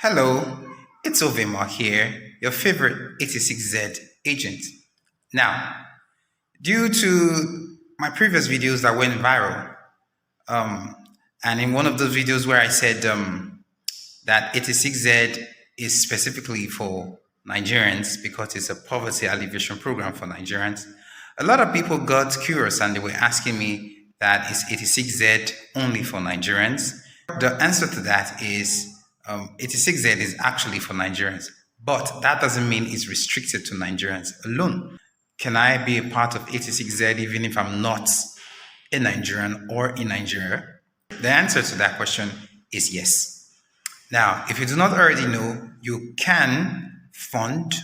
Hello, it's Ovema here, your favorite 86Z agent. Now, due to my previous videos that went viral, um, and in one of those videos where I said that 86Z is specifically for Nigerians because it's a poverty alleviation program for Nigerians, a lot of people got curious and they were asking me that is 86Z only for Nigerians? The answer to that is 86Z is actually for Nigerians, but that doesn't mean it's restricted to Nigerians alone. Can I be a part of 86Z even if I'm not a Nigerian or in Nigeria? The answer to that question is yes. Now, if you do not already know, you can fund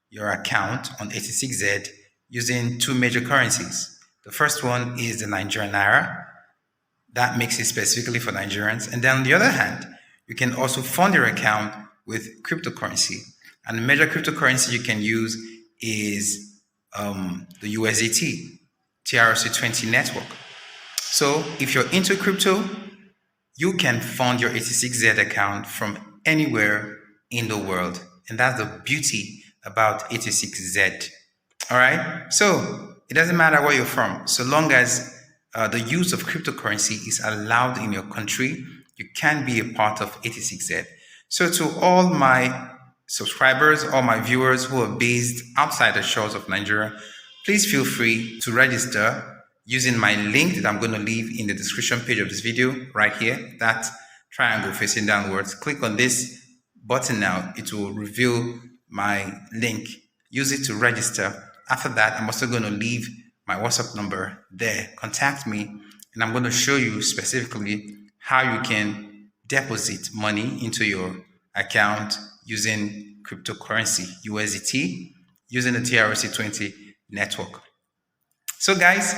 your account on 86Z using two major currencies. The first one is the Nigerian Naira. That makes it specifically for Nigerians. And then on the other hand, you can also fund your account with cryptocurrency. And the major cryptocurrency you can use is the USDT, TRC20 network. So if you're into crypto, you can fund your 86Z account from anywhere in the world. And that's the beauty about 86Z. All right. So it doesn't matter where you're from. So long as the use of cryptocurrency is allowed in your country, you can be a part of 86Z. So to all my subscribers, all my viewers who are based outside the shores of Nigeria, please feel free to register using my link that I'm going to leave in the description page of this video right here, that triangle facing downwards. Click on this button now. It will reveal my link. Use it to register. After that, I'm also going to leave my WhatsApp number there. Contact me and I'm going to show you specifically how you can deposit money into your account using cryptocurrency, USDT, using the TRC20 network. So guys,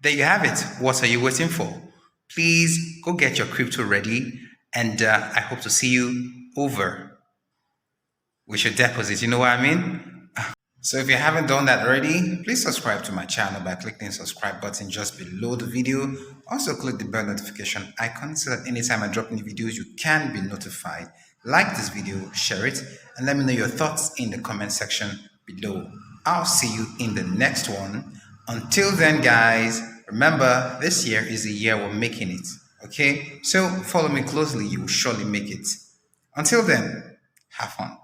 there you have it. What are you waiting for? Please go get your crypto ready, and I hope to see you over with your deposit. You know what I mean? So if you haven't done that already, please subscribe to my channel by clicking the subscribe button just below the video. Also click the bell notification icon so that anytime I drop new videos, you can be notified. Like this video, share it, and let me know your thoughts in the comment section below. I'll see you in the next one. Until then, guys, remember, this year is the year we're making it. Okay? So follow me closely. You will surely make it. Until then, have fun.